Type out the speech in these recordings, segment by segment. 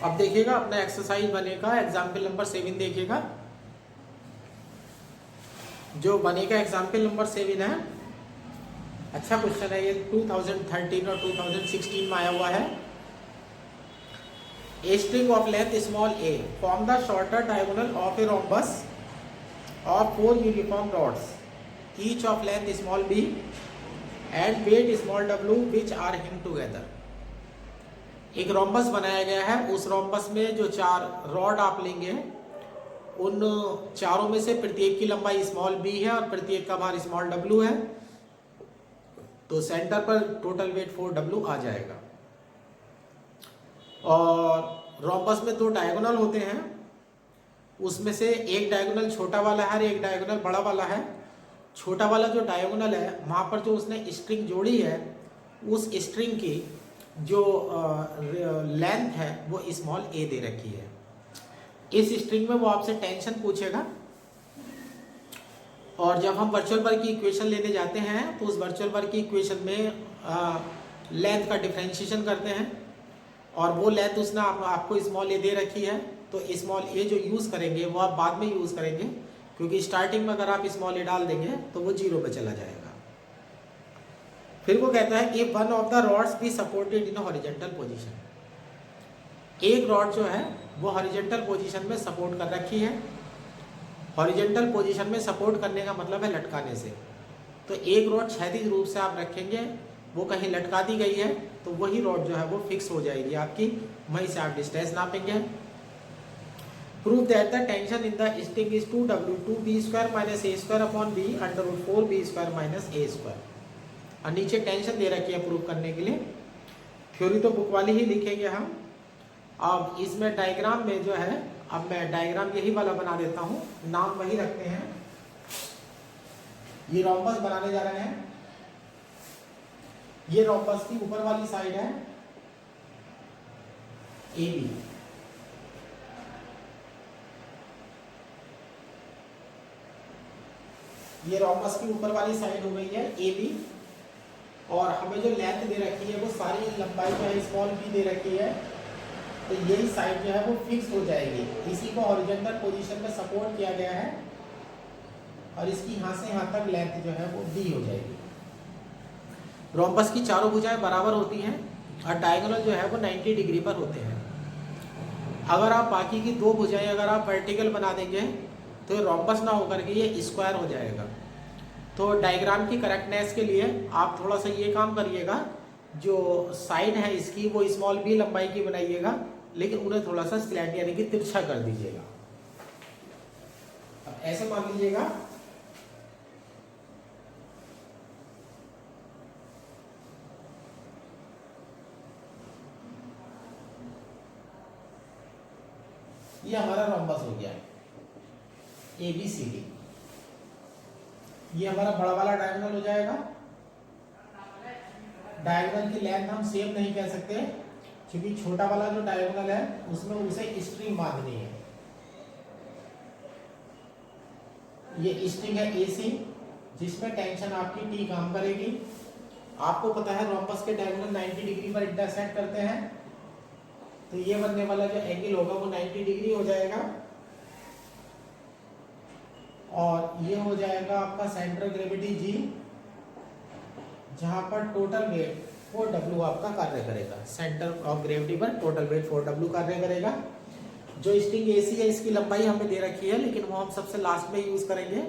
अब देखिएगा अपना एक्सरसाइज बनेगा, एग्जाम्पल नंबर 7 देखिएगा। जो बनेगा एग्जाम्पल नंबर 7 है, अच्छा क्वेश्चन है ये, 2013 और 2016 में आया हुआ है। A string of length small a form the shorter diagonal of a rhombus of 4 uniform dots, each of length small b and weight small w, which are hinged together। एक रोम्बस बनाया गया है, उस रोम्बस में जो 4 rod आप लेंगे, उन चारों में से प्रत्येक की लंबाई स्मॉल b है और प्रत्येक का भार स्मॉल w है, तो सेंटर पर टोटल वेट 4w आ जाएगा। और रोम्बस में 2 डायगोनल होते हैं, उसमें से एक डायगोनल छोटा वाला है और एक डायगोनल बड़ा वाला है। छोटा वाला जो डायगोनल है, वहाँ पर जो उसने स्ट्रिंग जोड़ी है, उस स्ट्रिंग की जो लेंथ है वो स्मॉल a दे रखी है। इस स्ट्रिंग में वो आपसे टेंशन पूछेगा, और जब हम वर्चुअल वर्क की इक्वेशन लेने जाते हैं तो उस वर्चुअल वर्क की इक्वेशन में लेंथ का डिफरेंशिएशन करते हैं, और वो लेंथ उसने आपको स्मॉल ए दे रखी है, तो स्मॉल ए जो यूज़ करेंगे वो आप बाद में यूज़ करेंगे, क्योंकि स्टार्टिंग में अगर आप स्मॉल ए डाल देंगे तो वो 0 पे चला जाएगा। फिर वो कहता है कि one of the rods be supported in horizontal position. एक रॉड जो है वो हॉरिजॉन्टल पोजीशन में सपोर्ट कर रखी है। हॉरिजॉन्टल पोजीशन में सपोर्ट करने का मतलब है लटकाने से। तो एक रॉड क्षैतिज रूप से आप रखेंगे, वो कहीं लटका दी गई है, तो वही रॉड जो है वो फिक्स हो जाएगी आपकी, वहीं से आप डिस्टेंस नापेंगे। Prove that the tension in the string is 2w 2b² - a² upon b √4b² - a²। और नीचे टेंशन दे रखी है प्रूव करने के लिए। थ्योरी तो बुक वाली ही लिखेंगे हम। अब इसमें डायग्राम में जो है, अब मैं डायग्राम यही वाला बना देता हूँ, नाम वही रखते हैं। ये रोम्बस बनाने जा रहे हैं। ये रोम्बस की ऊपर वाली साइड है AB, ये रोम्बस की ऊपर वाली साइड हो गई है AB, और हमें जो लेंथ दे रखी है वो सारी लंबाई जो है स्मॉल b दे रखी है, तो यही साइड जो है वो फिक्स हो जाएगी। इसी को हॉरिजॉन्टल पोजीशन में सपोर्ट किया गया है, और इसकी यहाँ से यहाँ तक लेंथ जो है वो d हो जाएगी। रोम्बस की चारों भुजाएं बराबर होती हैं और डायगोनल जो है वो 90 डिग्री पर होते हैं। अगर आप बाकी की 2 भुजाएं अगर आप वर्टिकल बना देंगे तो रोम्बस ना होकर के ये स्क्वायर हो जाएगा। तो डायग्राम की करेक्टनेस के लिए आप थोड़ा सा ये काम करिएगा, जो साइड है इसकी वो स्मॉल b लंबाई की बनाइएगा, लेकिन उन्हें थोड़ा सा स्लैंट यानी कि तिरछा कर दीजिएगा। अब ऐसे मान लीजिएगा ये हमारा रोम्बस हो गया ABCD। ये हमारा बड़ा वाला डायगोनल हो जाएगा। डायगोनल की लेंथ हम सेम नहीं कह सकते, क्योंकि छोटा वाला जो डायगोनल है उसमें उसे स्ट्रिंग बांधनी है। ये स्ट्रिंग है AC, जिसमें टेंशन आपकी T काम करेगी। आपको पता है रोम्बस के डायगोनल 90 डिग्री पर इंटरसेक्ट करते हैं, तो ये बनने वाला जो एंगल होगा वो 90 डिग्री हो जाएगा, और ये हो जाएगा आपका सेंटर ग्रेविटी G, जहां पर टोटल वेट 4w आपका कार्य करेगा। सेंटर ऑफ ग्रेविटी पर टोटल वेट 4w कार्य करेगा। जो स्ट्रिंग AC है इसकी लंबाई हमें दे रखी है, लेकिन वो हम सबसे लास्ट में यूज करेंगे।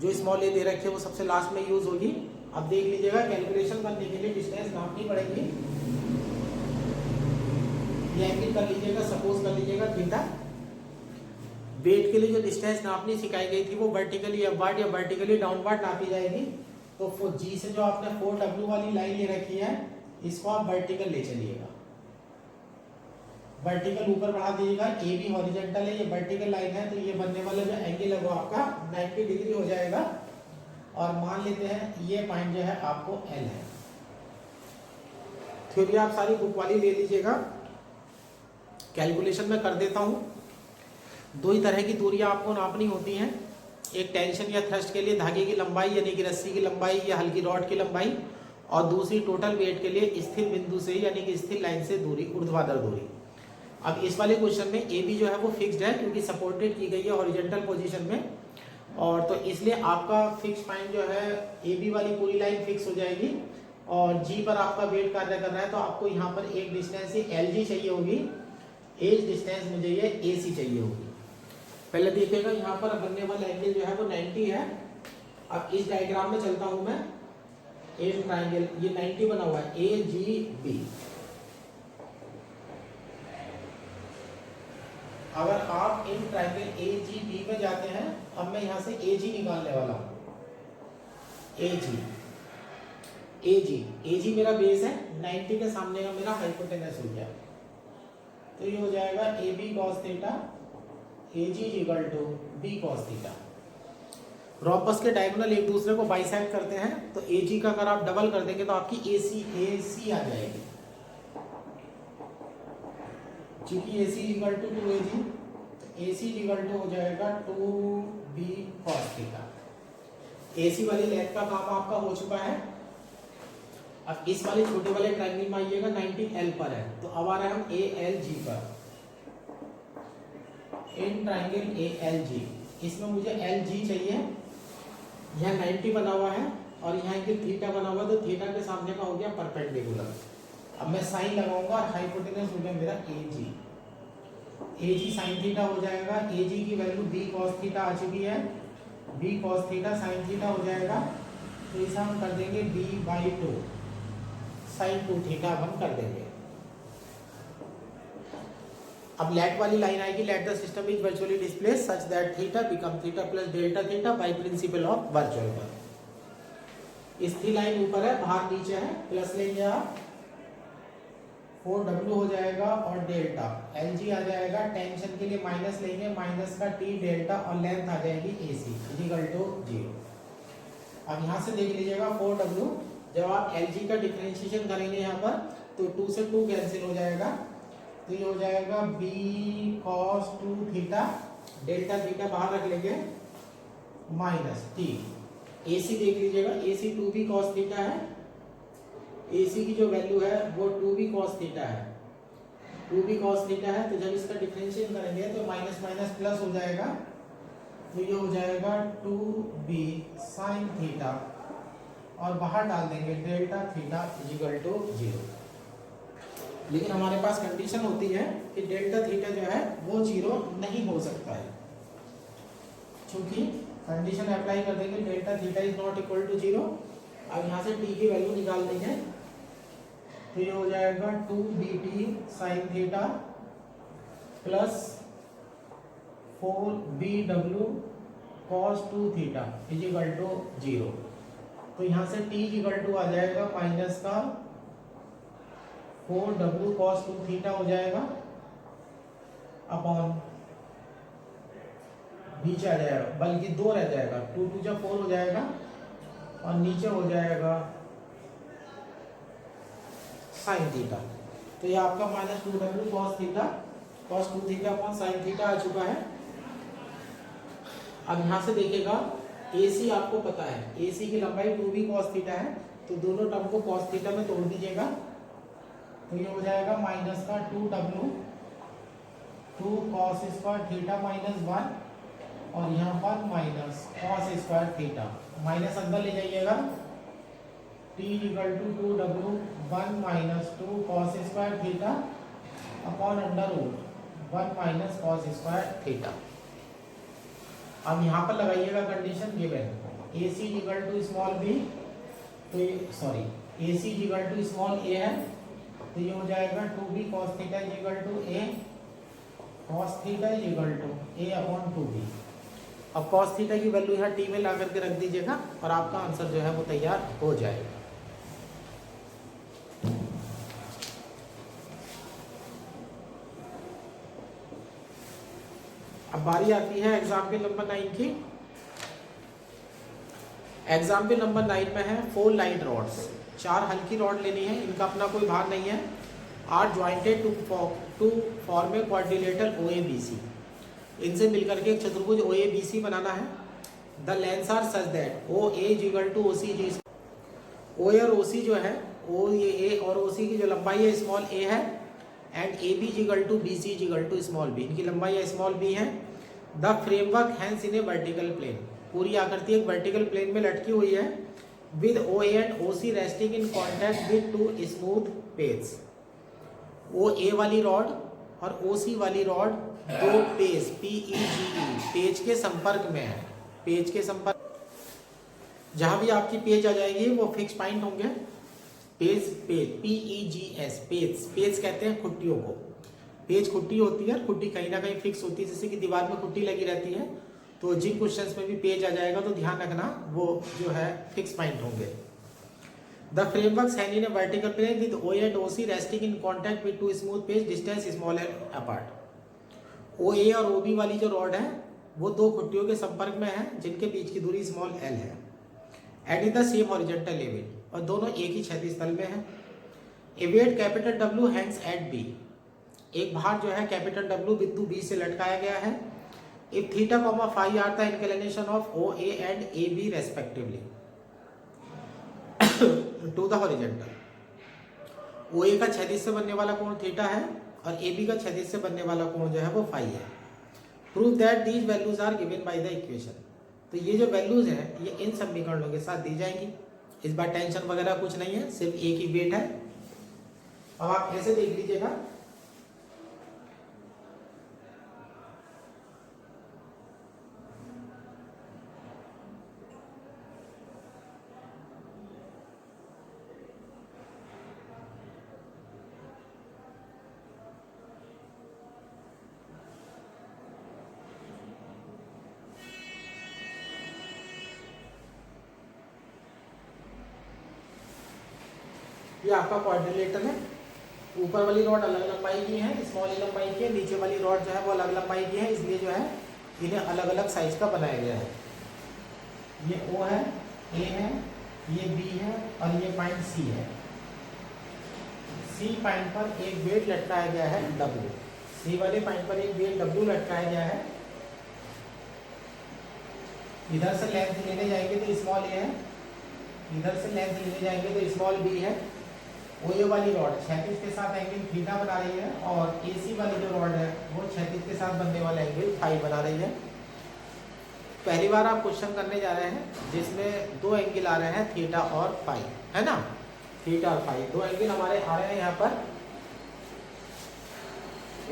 जो स्मॉल a दे रखी है वो सबसे लास्ट में यूज होगी। अब देख लीजिएगा, कैलकुलेशन करने के लिए डिस्टेंस नापनी पड़ेगी। ये एंगल कर लीजिएगा, सपोज कर लीजिएगा थीटा। वेट के लिए जो डिस्टेंस नापनी सिखाई गई थी वो वर्टिकली अपवर्ड या वर्टिकली डाउनवर्ड नापी जाएगी। तो G से जो आपने 4w वाली लाइन ले रखी है, इसको आप वर्टिकल ले चलिएगा। वर्टिकल ऊपर बढ़ा दीजिएगा। AB हॉरिजॉन्टल है, ये वर्टिकल लाइन है, तो ये बनने वाला जो एंगल है वो आपका 90 डिग्री हो जाएगा। और मान लेते हैं ये पॉइंट जो है आपको L है। थ्योरी आप सारी बुक वाली ले लीजिएगा। कैलकुलेशन में कर देता हूँ। 2 ही तरह की दूरियां आपको नापनी होती हैं, एक टेंशन या थ्रस्ट के लिए धागे की लंबाई यानी कि रस्सी की लंबाई या हल्की रॉड की लंबाई, और दूसरी टोटल वेट के लिए स्थिर बिंदु से यानी कि स्थिर लाइन से दूरी, ऊर्ध्वाधर दूरी। अब इस वाले क्वेश्चन में ए बी जो है वो फिक्स्ड है क्योंकि सपोर्टेड की गई है हॉरिजॉन्टल पोजीशन में, और तो इसलिए आपका फिक्स पॉइंट जो है ए बी वाली पूरी लाइन फिक्स हो जाएगी और जी पर आपका वेट कार्य कर रहा है, तो आपको यहाँ पर एक डिस्टेंस एल जी चाहिए होगी, एज डिस्टेंस मुझे ये ए सी चाहिए होगी। पहले देखिएगा यहाँ पर बनने वाला एंगल जो है वो 90 है। अब इस डायग्राम में चलता हूं मैं, ए ट्राइंगल ये 90 बना हुआ है ए जी बी। अगर आप in triangle A G B में जाते हैं, अब मैं यहां से ए जी निकालने वाला हूं, ए जी मेरा बेस है, 90 के सामने का मेरा हाइपोटेनस हो गया, तो ये हो जाएगा A B cos theta A G equal to B cos theta. Rhombus के डायगोनल एक दूसरे को बाइसेक्ट करते हैं, तो ए जी का अगर आप डबल कर देंगे तो आपकी ए सी आ जाएगी, क्योंकि ए सी इक्वल टू 2 AG, तो ए सी इक्वल टू हो जाएगा 2b cos थीटा। ए सी वाली लेंथ का काम आपका हो चुका है। अब इस वाले छोटे वाले ट्रायंगल में आइएगा, 90L पर है, तो अब आ रहा है हम ALG पर। इन ट्रायंगल ALG, इसमें मुझे LG चाहिए, यहाँ 90 बना हुआ है और यहाँ एंगल थीटा बना हुआ है, तो थीटा के सामने का हो गया परपेंडिकुलर। अब मैं साइन लगाऊंगा और हाइपोटेनस हो गया मेरा AG साइन थीटा हो जाएगा। AG की वैल्यू b cos थीटा आ चुकी है, b cos theta sine theta हो जाएगा, तो इसे हम कर देंगे b/2 साइन 2 थीटा हम कर देंगे। अब लेट वाली लाइन आएगी, let the system is virtually displace such that theta become theta plus delta theta by principle of virtual पर। स्थिर लाइन ऊपर है, बाहर नीचे है, प्लस लेंगे आप 4w हो जाएगा और डेल्टा LG आ जाएगा, टेंशन के लिए माइनस लेंगे, माइनस का t डेल्टा और लेंथ आ जाएगी AC इक्वल टू 0। अब यहाँ से देख लीजिएगा 4w, जब आप LG का डिफरेंशिएशन करेंगे यहाँ पर तो 2 से 2 कैंसिल हो जाएगा, तो ये हो जाएगा b cos 2 theta, delta theta बाहर रख लेंगे, माइनस t। AC देख लीजिएगा, AC 2b cos थीटा है, AC की जो वैल्यू है वो 2b cos थीटा है, 2b cos थीटा है, तो जब इसका डिफरेंशिएट करेंगे तो माइनस माइनस प्लस हो जाएगा, तो ये हो जाएगा 2b sin थीटा और बाहर डाल देंगे डेल्टा थीटा इक्वल टू 0। लेकिन हमारे पास कंडीशन होती है कि डेल्टा थीटा जो है वो 0 नहीं हो सकता है, क्योंकि कंडीशन अप्लाई कर देंगे delta theta is not equal to 0। अब यहाँ से t की वैल्यू निकाल देंगे, तो ये हो जाएगा 2dt sin theta plus 4bw cos 2 theta is equal to 0। तो यहाँ से t इक्वल टू आ जाएगा माइनस का 4w cos 2 थीटा हो जाएगा अपॉन नीचे आ जाएगा, बल्कि 2 रह जाएगा, 2 2 जा 4 हो जाएगा और नीचे हो जाएगा साइन थीटा। तो ये आपका minus 2w cos cos 2 theta upon sine theta आ चुका है। अब यहाँ से देखिएगा AC आपको पता है, AC की लंबाई 2b cos थीटा है, तो दोनों टर्म को cos थीटा में तोड़ दीजिएगा, तो ये हो जाएगा माइनस का 2w 2 cos square theta minus 1 और यहाँ पर minus cos square theta, minus अंदर ले जाइएगा, t equal to 2w 1 minus 2 cos square theta upon under root 1 माइनस cos स्क्वायर थीटा। अब यहाँ पर लगाइएगा condition given AC equal to small b, तो ये sorry AC equal to small a है, तो ये हो जाएगा 2b cos theta equal to a cos theta equal to a upon 2b। अब cos थीटा की वैल्यू यहाँ t में ला करके रख दीजिएगा और आपका आंसर जो है वो तैयार हो जाएगा। अब बारी आती है एग्जाम्पल नंबर 9 की। एग्जाम्पल नंबर 9 में है 4 लाइन रॉड्स, 4 हल्की रॉड लेनी है, इनका अपना कोई भार नहीं है, are jointed to form a quadrilateral OABC, इनसे मिलकर के एक चतुर्भुज OABC बनाना है। The lengths are such that OA is equal to OC। OA और OC जो है, O ये A और OC की जो लंबाई है स्मॉल a है, and A B equal to B C equal to small B, इनकी लंबाई स्मॉल बी है। The framework hangs in a vertical plane, पूरी आकृति एक वर्टिकल प्लेन में लटकी हुई है। With O A and O C resting in contact with two smooth pegs, O A वाली रॉड और ओ सी वाली रॉड दो पेज पेज के संपर्क में है। पेज के संपर्क, जहां भी आपकी पेज आ जाएगी वो फिक्स पॉइंट होंगे। पेज PEGS पेज कहते हैं खुट्टियों को। पेज खुट्टी होती है, खुट्टी कहीं ना कहीं फिक्स होती है, जैसे कि दीवार में खुट्टी लगी रहती है। तो जिन क्वेश्चंस में भी पेज आ जाएगा तो ध्यान रखना वो जो है फिक्स पॉइंट होंगे। The frameworks hang in a vertical plane with O and O C resting in contact with two smooth pegs distance small and apart. O A और ओ बी वाली जो रॉड है वो दो खुट्टियों के संपर्क में है, जिनके बीच की दूरी स्मॉल एल है। At in the same horizontal level, और दोनों एक ही क्षैतिज तल में है। A weight capital W hangs at B, एक भार जो है कैपिटल डब्ल्यू बिंदु बी से लटकाया गया है। If theta comma phi are the inclination of O A and A B respectively to the horizontal. O A का क्षैतिज से बनने वाला कोण थीटा है और ए बी का क्षैतिज से बनने वाला कोण जो है वो फाई है। Prove that these values are given by the equation, तो ये जो वैल्यूज हैं ये इन समीकरणों के साथ दी जाएंगी। इस बार टेंशन वगैरह कुछ नहीं है, सिर्फ एक ही वेट है। अब आप ऐसे देख लीजिएगा, ये आपका क्वाड्रिलेटरल है। ऊपर वाली रॉड अलग लंबाई की है, स्मॉल लंबाई की है, नीचे वाली रॉड जो है वो अलग लंबाई की है, इसलिए जो है इन्हें अलग अलग साइज का बनाया गया है। ये O है, A है, ये B है और ये पॉइंट C है। C पॉइंट पर एक वेट लटकाया गया है W, C वाले पॉइंट पर एक वेट W लटकाया गया है। इधर से लेंथ लेने जाएंगे तो स्मॉल A है, इधर से लेंथ लेने जाएंगे तो स्मॉल B है। OA वाली रॉड क्षैतिज के साथ एंगल थीटा बना रही है और AC वाली जो रॉड है वो क्षैतिज के साथ बनने वाला एंगल फाई बना रही है। पहली बार आप क्वेश्चन करने जा रहे हैं जिसमें दो एंगल आ रहे हैं थीटा और फाई, है ना। थीटा और फाई दो एंगल हमारे आ रहे हैं यहाँ पर।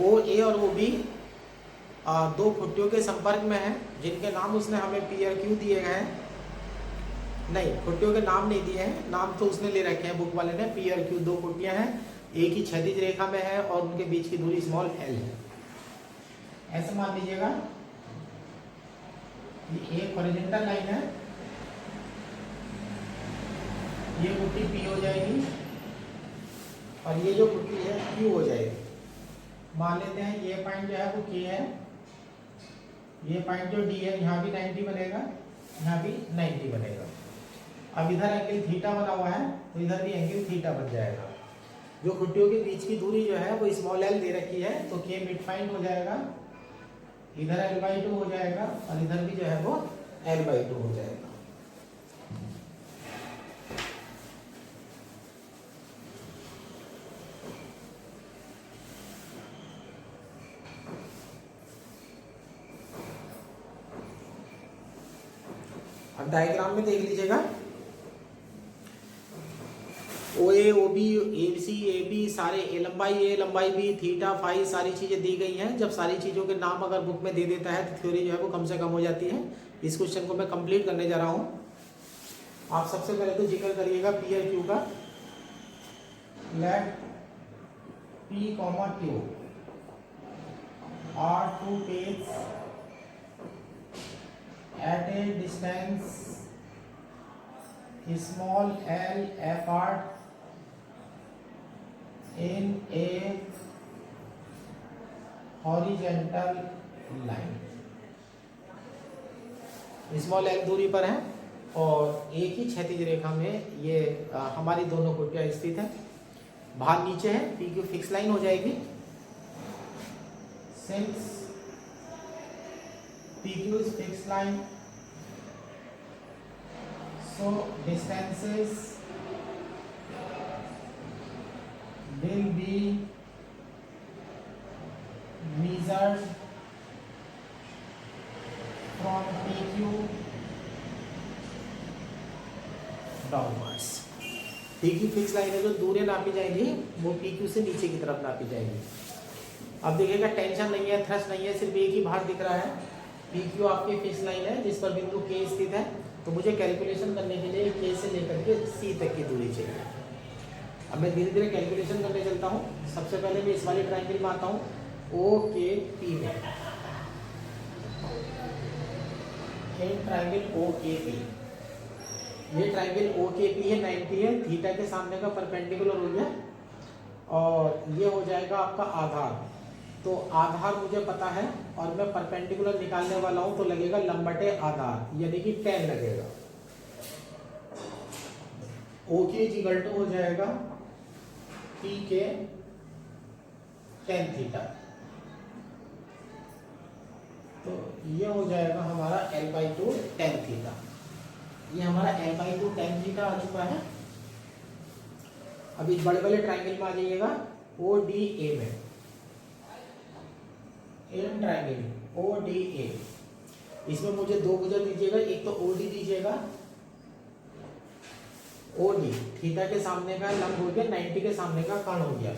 OA और OB दो खुट्टियों के संपर्क में है, जिनके नाम उसने हमें P और Q दिए गए हैं। नहीं, खुट्टियों के नाम नहीं दिए हैं, नाम तो उसने ले रखे हैं बुक वाले ने। P और Q दो खुट्टियां हैं, एक ही क्षैतिज रेखा में है और उनके बीच की दूरी स्मॉल l है। ऐसे मान लीजिएगा ये एक हॉरिजॉन्टल लाइन है, ये खुट्टी P हो जाएगी और ये जो खुट्टी है Q हो जाएगी। मान लेते हैं ये पॉइंट जो है वो K है, ये पॉइंट जो D है यहाँ भी 90 बनेगा, यहाँ भी 90 बनेगा। अब इधर एंगल थीटा बना हुआ है तो इधर भी एंगल थीटा बन जाएगा। जो खुट्टियों के बीच की दूरी जो है वो स्मॉल l दे रखी है, तो K मिड पॉइंट हो जाएगा, इधर l/2 हो जाएगा और इधर भी जो है वो l/2 हो जाएगा। अब डायग्राम में देख लीजिएगा, OA, OB, AC, AB सारे A लंबाई B, थीटा, फाई सारी चीज़ें दी गई हैं। जब सारी चीज़ों के नाम अगर बुक में दे देता है तो थ्योरी जो है वो कम से कम हो जाती है। इस क्वेश्चन को मैं कंप्लीट करने जा रहा हूँ। आप सबसे पहले तो जिक्र करिएगा P और Q का। Let P, Q are two pegs at a distance small l apart in a horizontal line। Small l दूरी पर है और एक ही क्षैतिज रेखा में ये हमारी दोनों खुट्टियां स्थित है। भार नीचे है, PQ फिक्स लाइन हो जाएगी। Since PQ is fixed line, so distances will be result from PQ downwards। PQ fix line है जो दूर नापी जाएंगी, वो PQ से नीचे की तरफ नापी जाएंगी। अब देखिएगा टेंशन नहीं है, थ्रस्ट नहीं है, सिर्फ एक ही भार दिख रहा है। PQ आपकी फिक्स लाइन है जिस पर बिंदु K स्थित है, तो मुझे कैलकुलेशन करने के लिए K से लेकर के C तक की दूरी चाहिए। अब मैं धीरे धीरे कैलकुलेशन करने चलता हूँ। सबसे पहले मैं इस वाले ट्राइंगल में आता हूँ, OKP में, ट्राइंगल OKP। ये ट्राइंगल OKP है, 90 है, थीटा के सामने का परपेंडिकुलर हो गया, और ये हो जाएगा आपका आधार। तो आधार मुझे पता है और मैं परपेंडिकुलर निकालने वाला हूं, तो लगेगा लंबटे आधार, यानी कि 10 लगेगा। ओके इक्वल टू हो जाएगा पी के टेन थीटा। तो ये हो जाएगा हमारा L/2 टेन थीटा। ये हमारा L/2 टेन थीटा आ चुका है। अब इस बड़े वाले ट्राइंगल में आ जाइएगा, ODA में, इन ट्राइंगल ODA, इसमें मुझे दो भुजा दीजिएगा। एक तो OD दीजिएगा, OD थीटा के सामने का लंब हो गया, 90 के सामने का कोण हो गया,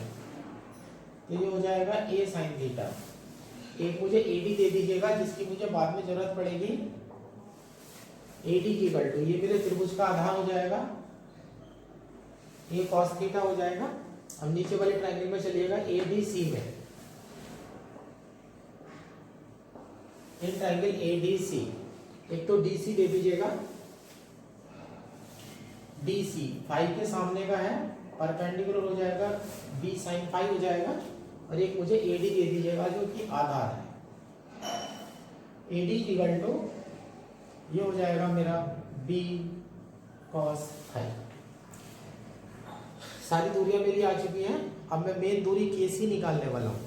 तो ये हो जाएगा A sin थीटा। एक मुझे AD दे दीजिएगा जिसकी मुझे बाद में जरूरत पड़ेगी, AD की इक्वल टू, ये मेरे त्रिभुज का आधार हो जाएगा, A cos थीटा हो जाएगा। अब नीचे वाले ट्राइंगल में चलिएगा, ADC में, इन ट्राइंगल ADC, एक तो DC दे दीजिएगा, DC 5 के सामने का है, परपेंडिकुलर हो जाएगा, B sin 5 हो जाएगा, और एक मुझे AD दे दीजिएगा जो कि आधार है। AD इक्वल टू ये हो जाएगा मेरा B cos 5। सारी दूरियां मेरी आ चुकी हैं। अब मैं मेन दूरी KC निकालने वाला हूं।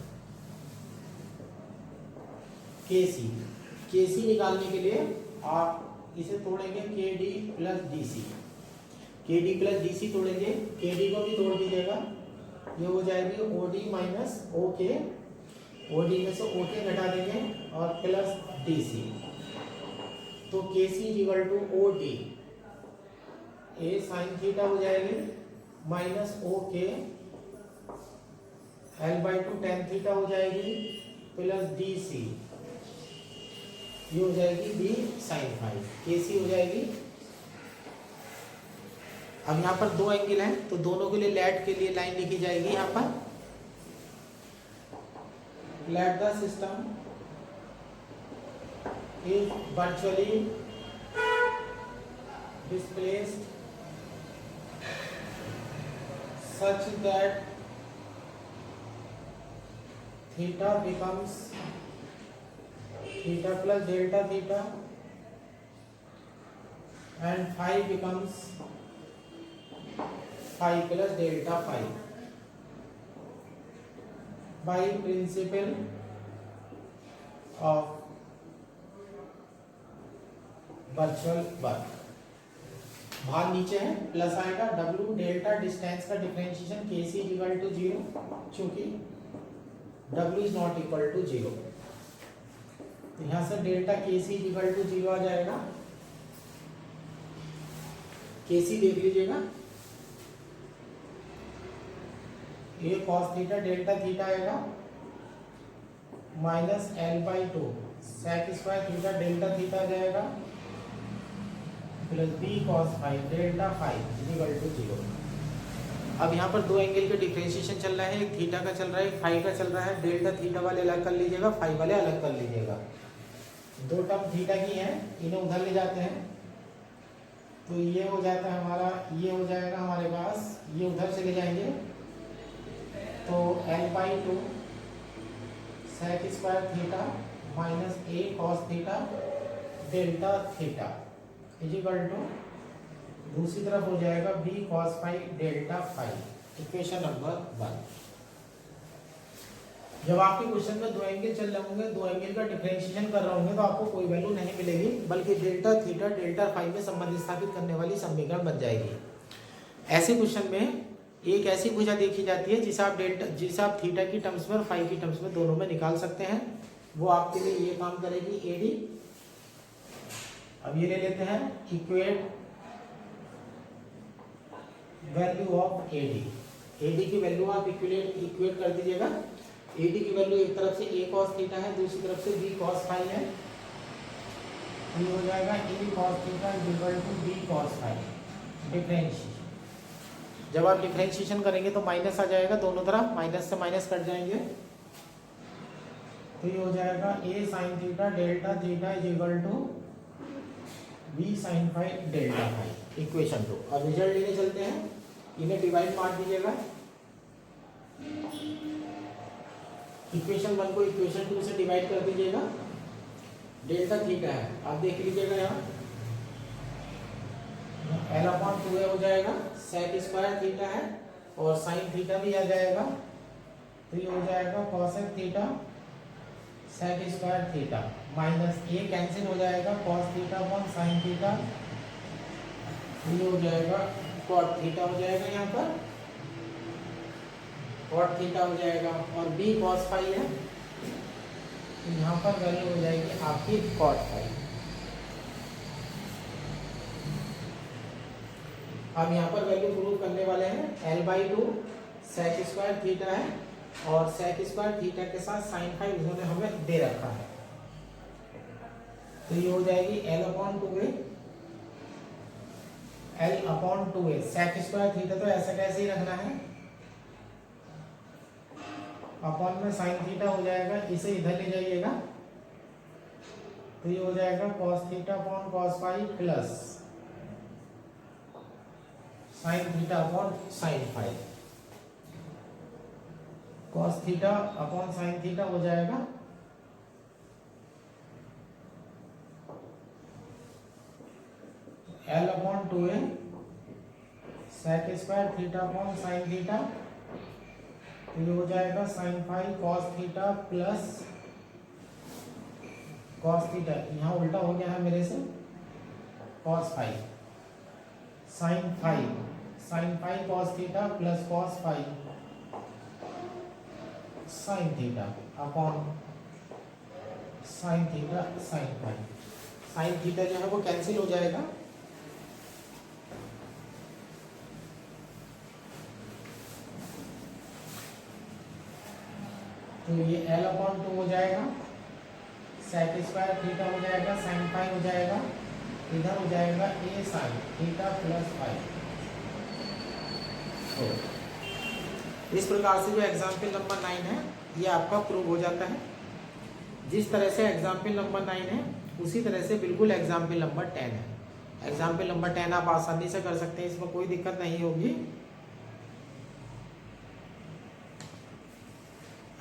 KC निकालने के लिए आप इसे तोड़ेंगे, KD plus DC, KD plus DC तोड़ेंगे, KD को भी तोड़ दीजिएगा, ये हो जाएगी OD माइनस OK, OD में से OK घटा देंगे और प्लस DC, तो KC equal to OD A sin theta हो जाएगी minus OK L/2 tan theta हो जाएगी प्लस DC, ये हो जाएगी B sin 5, KC हो जाएगी। अब यहाँ पर दो एंगल हैं, तो दोनों के लिए लेट के लिए लाइन लिखी जाएगी। यहाँ पर let the system is virtually displaced such that theta becomes theta plus delta theta and phi becomes phi plus delta phi by principle of virtual work। भाग नीचे है, प्लस आएगा, W डेल्टा डिस्टेंस का differentiation KC equal to 0, चूंकि W is not equal to 0, तो यहां से delta KC equal to 0 आ जाएगा। KC देख लीजिएगा, ये cos थीटा डेल्टा थीटा आएगा minus L/2 sec square theta delta theta आ जाएगा plus B cos 5 delta 5 equal to 0। अब यहाँ पर दो एंगल के डिफरेंशिएशन चल रहा है, एक थीटा का चल रहा है, एक फाई का चल रहा है। डेल्टा थीटा वाले अलग कर लीजिएगा, फाई वाले अलग कर लीजिएगा। दो टर्म थीटा की हैं, इन्हें उधर ले जाते हैं, तो ये हो जाता है हमारा, ये हो जाएगा हमारे पास, ये उधर चले जाएंगे, तो L/2 sec square theta minus A cos theta delta theta equal to दूसरी तरफ हो जाएगा B cos 5 delta 5। Equation number 1। जब आपके क्वेश्चन में दो एंगल चल रहे होंगे, दो एंगल का डिफरेंशिएशन कर रहे होंगे, तो आपको कोई वैल्यू नहीं मिलेगी, बल्कि डेल्टा थीटा डेल्टा 5 में संबंध स्थापित करने वाली समीकरण बन जाएगी। ऐसे क्वेश्चन में एक ऐसी भुजा देखी जाती है जिसे आप थीटा की टर्म्स में और फाई की टर्म्स में दोनों में निकाल सकते हैं। वो आपके लिए ये काम करेगी एडी। अब ये ले लेते हैं equate value of AD. AD की वैल्यू आप इक्वेट कर दीजिएगा। एडी की वैल्यू एक तरफ से ए कॉस थीटा है, दूसरी तरफ से बी कॉस फाई है। ये हो जाएगा A cos theta equal to B cos phi. Differentiation, जब आप डिफरेंशिएशन करेंगे तो माइनस आ जाएगा, दोनों तरफ माइनस से माइनस कट जाएंगे। तो ये हो जाएगा A sine theta delta theta is equal to B sine phi delta phi. Equation 2। अब रिजल्ट लेने चलते हैं, इन्हें डिवाइड मार दीजिएगा। इक्वेशन 1 को इक्वेशन 2 से डिवाइड कर दीजिएगा। डेल्टा थीटा है, आप देख लीजिएगा यहाँ एल अपॉन 2a हो जाएगा, सेक स्क्वायर थीटा है और साइन थीटा भी आ जाएगा। तो ये हो जाएगा cosec theta sec square theta minus A cancel हो जाएगा, cos theta upon sine theta. ये हो जाएगा कॉट थीटा हो जाएगा, यहाँ पर कॉट थीटा हो जाएगा और बी कॉस फाई है, तो यहाँ पर वैल्यू हो जाएगी आपकी कॉट फाई। अब यहाँ पर वैल्यू प्रूव करने वाले हैं। L/2 सेक स्क्वायर थीटा है और सेक स्क्वायर थीटा के साथ साइन फाई उन्होंने हमें दे रखा है। तो ये हो जाएगी L/2a। L/2a sec square theta तो ऐसा कैसे ही रखना है, अपॉन में साइन थीटा हो जाएगा, इसे इधर ले जाइएगा। तो ये हो जाएगा cos theta upon cos phi plus sine theta upon sine phi. Cos theta upon sine theta हो जाएगा L/2a sec square theta upon sine theta. तो ये हो जाएगा sine phi cos theta plus cos theta, यहाँ उल्टा हो गया है मेरे से, cos phi sine phi cos theta plus cos phi sine theta upon sine theta sine phi. Sine theta जो है वो कैंसिल हो जाएगा। तो ये L/2 हो जाएगा, सेक स्क्वायर थीटा हो जाएगा, साइन फाई हो जाएगा, इधर हो जाएगा A sine theta plus phi. तो इस प्रकार से जो एग्जाम्पल नंबर 9 है ये आपका प्रूव हो जाता है। जिस तरह से एग्जाम्पल नंबर 9 है उसी तरह से बिल्कुल एग्जाम्पल नंबर 10 है। एग्जाम्पल नंबर 10 आप आसानी से कर सकते हैं, इसमें कोई दिक्कत नहीं होगी।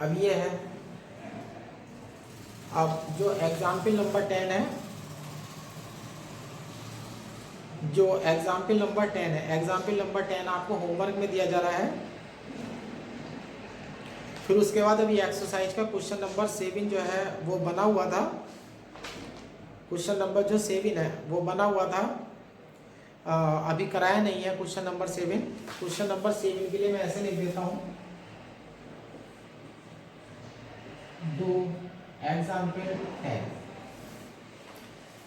अब ये है, अब जो एग्जाम्पल नंबर 10 है, जो एग्जाम्पल नंबर 10 है, एग्जाम्पल नंबर 10 आपको होमवर्क में दिया जा रहा है। फिर उसके बाद अभी एक्सरसाइज का क्वेश्चन नंबर 7 जो है वो बना हुआ था। क्वेश्चन नंबर जो 7 है वो बना हुआ था, अभी कराया नहीं है क्वेश्चन नंबर 7। क्वेश्चन नंबर 7 के लिए मैं ऐसे लिख देता हूँ, डू एग्जाम्पल 10।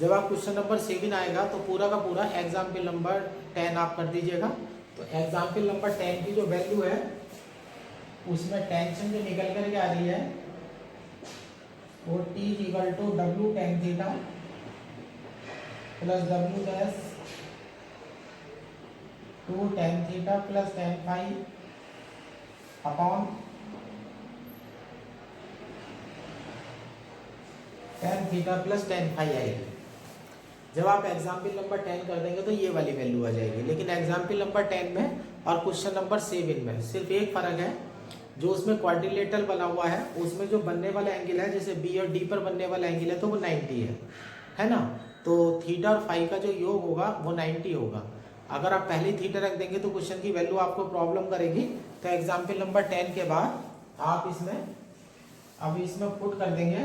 जब आप क्वेश्चन नंबर 7 आएगा तो पूरा का पूरा एग्जाम्पल नंबर 10 आप कर दीजिएगा। तो एग्जाम्पल नंबर 10 की जो वैल्यू है उसमें टेंशन जो निकल करके आ रही है वो T equal to W tan theta plus W dash 2 tan theta plus tan phi upon tan theta plus tan phi आएगी। जब आप एग्जाम्पल नंबर 10 कर देंगे तो ये वाली वैल्यू आ जाएगी। लेकिन एग्जाम्पल नंबर 10 में और क्वेश्चन नंबर 7 में सिर्फ एक फ़र्क है, जो उसमें क्वाड्रिलेटरल बना हुआ है उसमें जो बनने वाला एंगल है, जैसे बी और डी पर बनने वाला एंगल है तो वो 90 है ना। तो थीटा और फाई का जो योग होगा वो 90 होगा। अगर आप पहले थीटा रख देंगे तो क्वेश्चन की वैल्यू आपको प्रॉब्लम करेगी। तो एग्जाम्पल नंबर 10 के बाद आप इसमें पुट कर देंगे,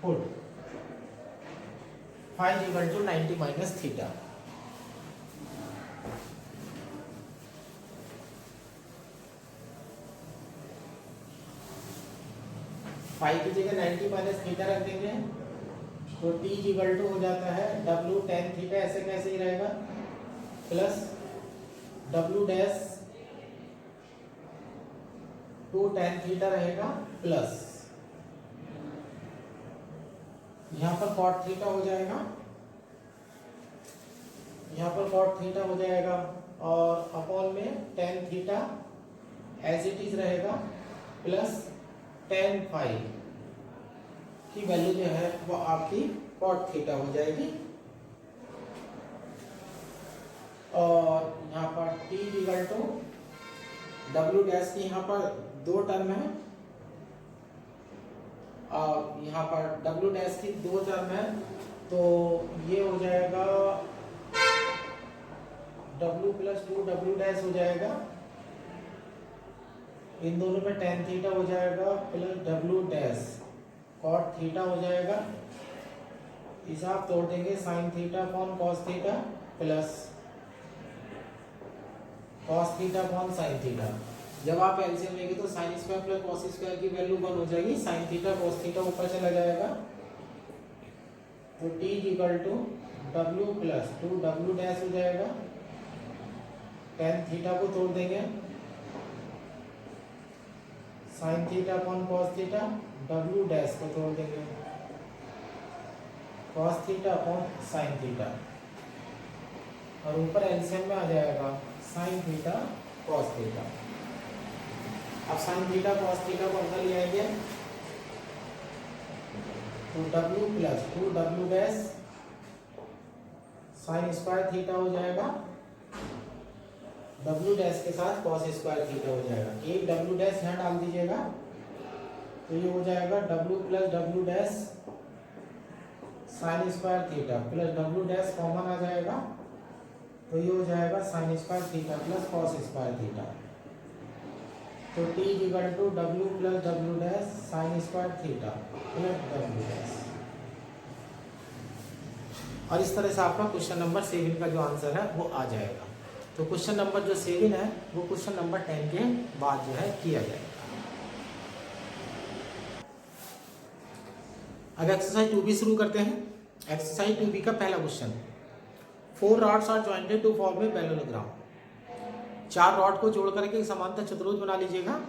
put phi equal to 90 minus theta. Five की जगह 90 माइनस थीटा रख देंगे तो टी इक्वल टू हो जाता है डब्ल्यू टेन थीटा, ऐसे कैसे ही रहेगा, plus W dash two tan theta रहेगा, प्लस यहाँ पर कॉट थीटा हो जाएगा, यहाँ पर कॉट थीटा हो जाएगा और अपॉन में tan theta as it is रहेगा, प्लस टेन फाइव की वैल्यू जो है वो आपकी कॉट थीटा हो जाएगी। और यहाँ पर T equal to W dash की यहाँ पर दो टर्म है और यहाँ पर डब्ल्यू डैश की दो टर्म है, तो ये हो जाएगा W plus two W dash हो जाएगा, इन दोनों में टेन थीटा हो जाएगा, plus W dash cot theta हो जाएगा, हिसाब तोड़ देंगे sine theta upon cos theta, plus cos theta upon sine theta. जब आप एलसीएम लेंगे तो sine square plus cos square की वैल्यू 1 हो जाएगी, साइन थीटा कॉस थीटा ऊपर चला जाएगा, तो T equal to W plus two W dash हो जाएगा, टेन थीटा को तोड़ देंगे sine theta upon cos theta, W dash को तोड़ देंगे cos theta upon sine theta, और ऊपर एलसीएम में आ जाएगा साइन थीटा कॉस थीटा। अब साइन थीटा कॉस थीटा को अंदर ले आएंगे तो W plus two W dash sine square theta हो जाएगा, डब्ल्यू डैश के साथ कॉस स्क्वायर थीटा हो जाएगा, एक डब्ल्यू डैश यहाँ डाल दीजिएगा तो ये हो जाएगा W plus W dash sine square theta plus W dash common आ जाएगा, तो ये हो जाएगा sine square theta plus cos square theta, तो T equal to W plus W dash sine square theta plus W dash. और इस तरह से आपका क्वेश्चन नंबर 7 का जो आंसर है वो आ जाएगा। तो क्वेश्चन नंबर जो 7 है वो क्वेश्चन नंबर 10 के बाद जो है किया जाएगा। अब एक्सरसाइज 2B शुरू करते हैं। एक्सरसाइज 2B का पहला question, 4 rods are jointed to form a parallelogram. 4 rod को जोड़ करके एक समांतर चतुर्भुज बना लीजिएगा।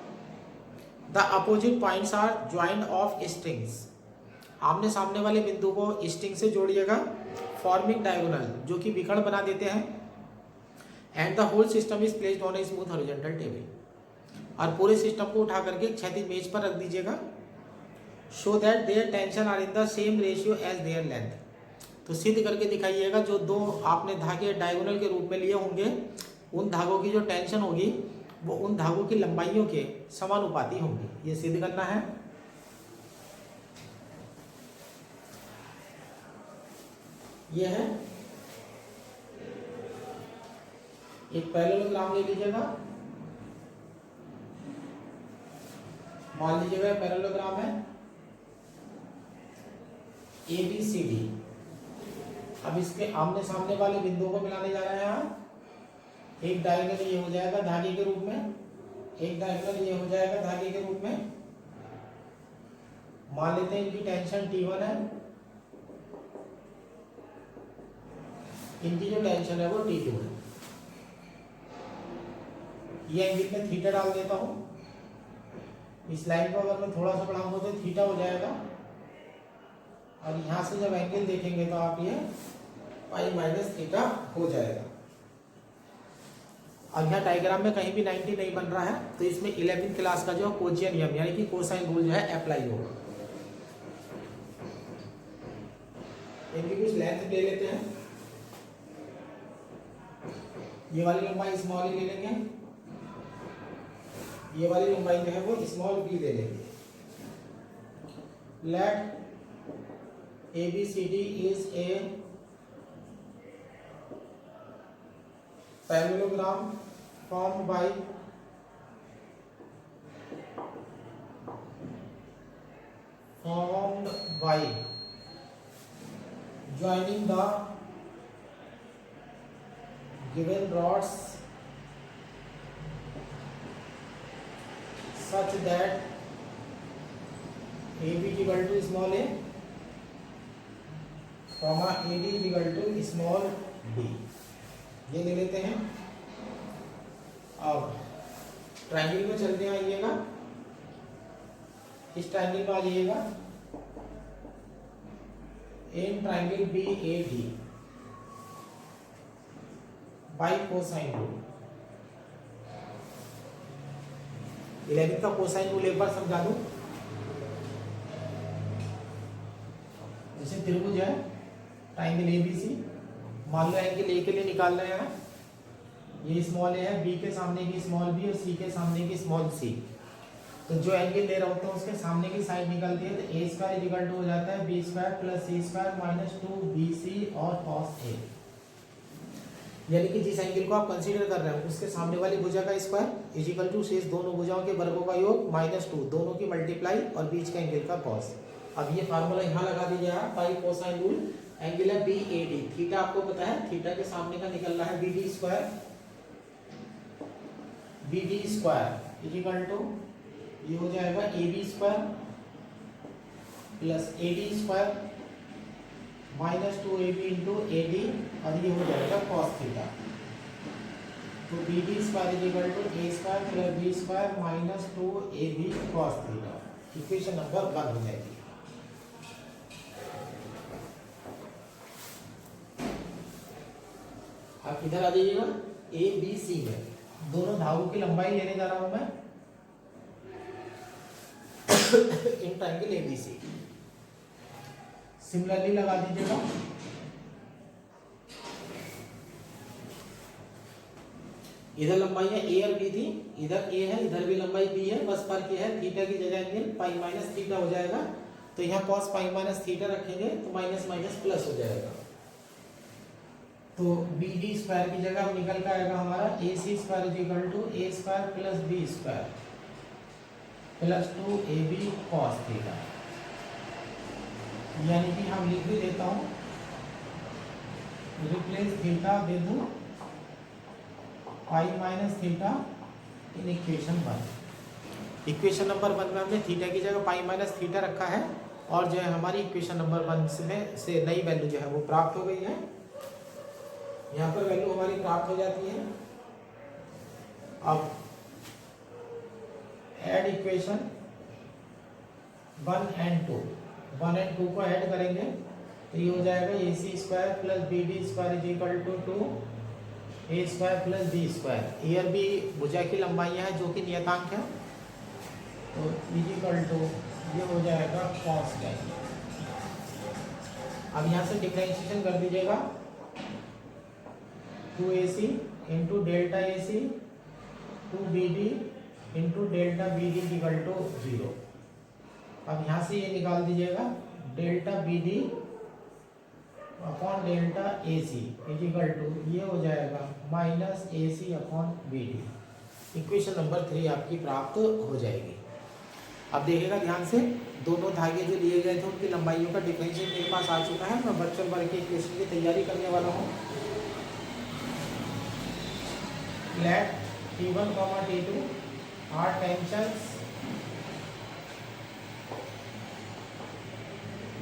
The opposite points are joint of strings. आमने सामने वाले बिंदु को स्ट्रिंग से जोड़िएगा, फॉर्मिंग डायगोनल जो कि विकर्ण बना देते हैं, and the whole system is placed on a smooth horizontal table. और पूरे सिस्टम को उठा करके एक क्षैतिज मेज पर रख दीजिएगा। Show that their tension are in the same ratio as their length. तो सिद्ध करके दिखाइएगा जो दो आपने धागे डायगोनल के रूप में लिए होंगे उन धागों की जो टेंशन होगी वो उन धागों की लंबाइयों के समानुपाती होंगी, ये सिद्ध करना है। ये है एक पैरेललोग्राम ले लीजिएगा, मान लीजिएगा पैरेललोग्राम है ABCD। अब इसके आमने सामने वाले बिंदुओं को मिलाने जा रहे हैं हम। एक डायगोनल ये हो जाएगा धागे के रूप में, एक डायगोनल ये हो जाएगा धागे के रूप में। मान लेते हैं इनकी टेंशन T1 है, इनकी जो टेंशन है वो T2 है। ये एंगल में थीटा डाल देता हूं। इस लाइन को अगर मैं थोड़ा सा बढ़ाऊंगा तो थीटा हो जाएगा, और यहां से जब एंगल देखेंगे तो आप ये पाई माइनस थीटा हो जाएगा। और यहाँ डायग्राम में कहीं भी 90 नहीं बन रहा है, तो इसमें 11वीं क्लास का जो कोजियन नियम यानी कि कोसाइन रूल जो है अप्लाई होगा। इनकी कुछ लेंथ ले लेते हैं। ये वाली लंबाई स्मॉल ही ले लेंगे, ये वाली लंबाई जो है वो स्मॉल b ले लेंगे। Let ABCD is a parallelogram formed by joining the given rods such that A B equal to small A comma A D equal to small D, ये ले लेते हैं। अब ट्रायंगल में चलते आइएगा, इस ट्रायंगल में आ जाइएगा, in triangle B A D by cosine rule. 11 का कोसाइन रूल एक बार समझा दूं। जैसे त्रिभुज है ट्रायंगल एबीसी, मान लो एंगल ए के लिए निकाल रहे हैं, ये स्मॉल ए है, बी के सामने की स्मॉल बी और सी के सामने की स्मॉल सी। तो जो एंगल ले रहा होता है उसके सामने की साइड निकलती है, तो ए स्क्वायर इक्वल टू हो जाता है बी स्क्वायर प्लस सी स्क्वायर माइनस 2bc और cos a। यानी कि जिस एंगल को आप कंसीडर कर रहे हैं उसके सामने वाली भुजा का स्क्वायर इज इक्वल टू शेष दोनों भुजाओं के वर्गों का योग माइनस 2, दोनों की मल्टीप्लाई और बीच के एंगल का cos। अब ये फार्मूला यहाँ लगा दीजिए आप, बाई कोसाइन रूल। एंगल है बी ए डी, थीटा आपको पता है, थीटा के सामने का निकल रहा है B D square, B D square is equal to ये हो जाएगा A B square plus A D square minus 2ab into A D, और ये हो जाएगा cos थीटा। तो B D square is equal to A square plus B square minus 2ab cos theta. Equation number 1 हो जाएगी। आप इधर आ जाइएगा, ए बी सी में दोनों धागों की लंबाई लेने जा रहा हूं मैं इन ट्रायंगल एबीसी। सिमिलरली लगा दीजिएगा, इधर लंबाई है ए और बी थी, इधर ए है, इधर भी लंबाई बी है, बस फर्क ये है थीटा की जगह एंगल पाई माइनस थीटा हो जाएगा, तो यहाँ cos पाई माइनस थीटा रखेंगे तो माइनस माइनस प्लस हो जाएगा। तो बी डी स्क्वायर की जगह अब निकल कर आएगा हमारा A C square is equal to A square plus B square plus 2ab cos theta. यानी कि हम लिख भी देता हूं, replace theta with pi minus theta in equation 1। Equation number 1 में हमने थीटा की जगह पाई माइनस थीटा रखा है, और जो है हमारी इक्वेशन नंबर 1 में से नई वैल्यू जो है वो प्राप्त हो गई है। यहाँ पर वैल्यू हमारी प्राप्त हो जाती है। अब ऐड इक्वेशन 1 एंड 2, 1 एंड 2 को ऐड करेंगे तो ये हो जाएगा A C square plus B D square is equal to 2 A square plus B square. A और बी भुजा की लंबाइयाँ हैं जो कि नियतांक है, तो इज इक्वल टू ये हो जाएगा cos लाइन। अब यहाँ से डिफरेंशिएशन कर दीजिएगा, 2ac into delta A C 2bd into delta B D equal to 0। अब यहाँ से ये निकाल दीजिएगा, delta B D upon delta A C is equal to ये हो जाएगा minus A C upon B D. Equation number 3 आपकी प्राप्त हो जाएगी। अब देखिएगा ध्यान से, दोनों धागे जो लिए गए थे उनकी लंबाइयों का डिफरेंशियल मेरे पास आ चुका है। मैं वर्चुअल वर्ग की इक्वेशन की तैयारी करने वाला हूँ। Let T1, T2 are tensions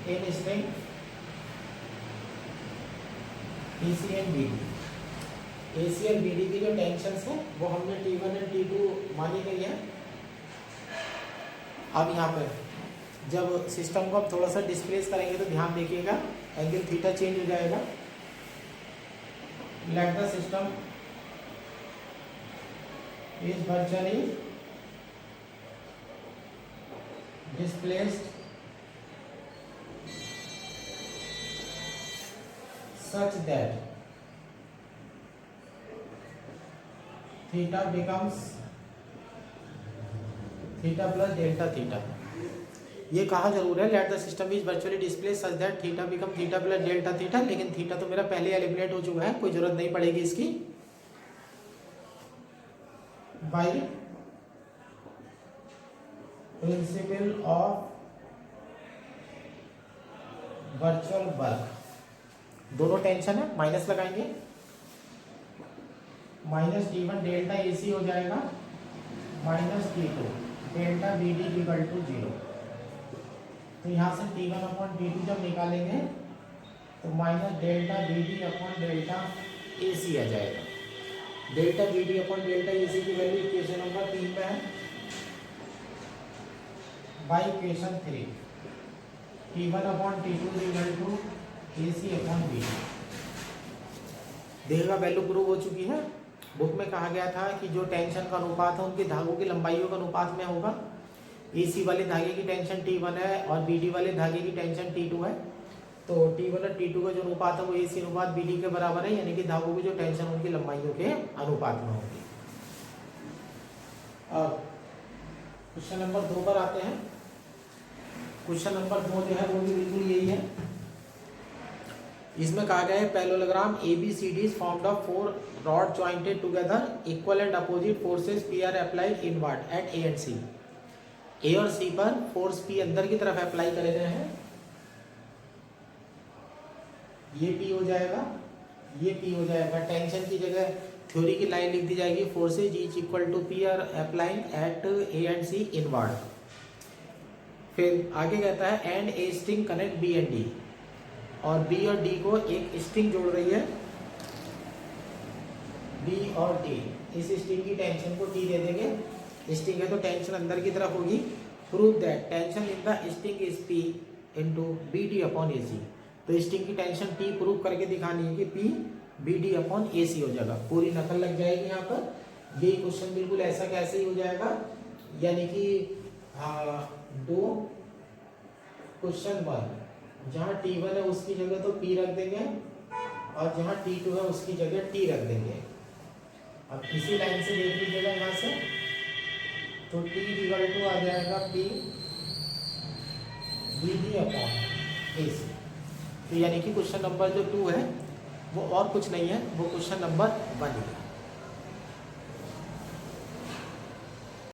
in string AC and BD। AC और BD की जो टेंशन्स है वो हमने T1 और T2 मानी गई है। अब यहाँ पर जब सिस्टम को आप थोड़ा सा डिस्प्लेस करेंगे तो ध्यान देखिएगा, एंगल थीटा चेंज हो जाएगा। Let the system is virtually displaced such that theta becomes theta plus delta theta। ये कहा जरूर है, let the system is virtually displaced such that theta become theta plus delta theta, लेकिन theta तो मेरा पहले एलिमिनेट हो चुका है, कोई जरूरत नहीं पड़ेगी इसकी। By principle of virtual work, दोनों टेंशन है, माइनस लगाएंगे, minus T1 delta A C हो जाएगा minus T2 delta B D equal to 0। तो यहाँ से T1/T2 जब निकालेंगे तो minus delta BD upon delta AC आ जाएगा। Delta BD upon delta AC की वैल्यू इक्वेशन नंबर 3 में है। By equation 3 T1/T2 equal to AC upon BD। देखिएगा वैल्यू प्रूव हो चुकी है। बुक में कहा गया था कि जो टेंशन का अनुपात है उनके धागों की लंबाइयों का अनुपात में होगा। AC वाले धागे की टेंशन T1 है और BD वाले धागे की टेंशन T2 है। तो T1 और T2 का जो अनुपात है वो AC अनुपात BD के बराबर है, यानी कि धागों की जो टेंशन उनकी लंबाइयों के अनुपात में होगी। अब क्वेश्चन नंबर 2 पर आते हैं। क्वेश्चन नंबर 2 जो है वो भी बिल्कुल यही है। इसमें कहा गया है parallelogram ABCD is formed of 4 rod jointed together, equal and opposite forces P are applied inward at A and C। A और C पर फोर्स P अंदर की तरफ अप्लाई करे गए हैं। ये P हो जाएगा, ये P हो जाएगा। टेंशन की जगह थ्योरी की लाइन लिख दी जाएगी, forces each equal to P are applying at A and C inward. फिर आगे कहता है and a string connect B and D, और B और D को एक स्ट्रिंग जोड़ रही है। B और D, इस स्ट्रिंग की टेंशन को T दे देंगे। स्ट्रिंग है तो टेंशन अंदर की तरफ होगी। Prove that tension in the string is P into BD upon AC। तो स्ट्रिंग की टेंशन T प्रूव करके दिखानी है कि P BD अपॉन AC हो जाएगा। पूरी नकल लग जाएगी यहाँ पर। ये क्वेश्चन बिल्कुल ऐसा कैसे ही हो जाएगा, यानी कि दो क्वेश्चन 1 जहाँ T1 है उसकी जगह तो P रख देंगे और जहाँ T2 है उसकी जगह T रख देंगे। अब इसी लाइन से देख लीजिएगा यहाँ से, तो T इक्वल टू आ जाएगा P BD अपॉन AC। तो यानी कि क्वेश्चन नंबर जो 2 है वो और कुछ नहीं है, वो क्वेश्चन नंबर 1 है।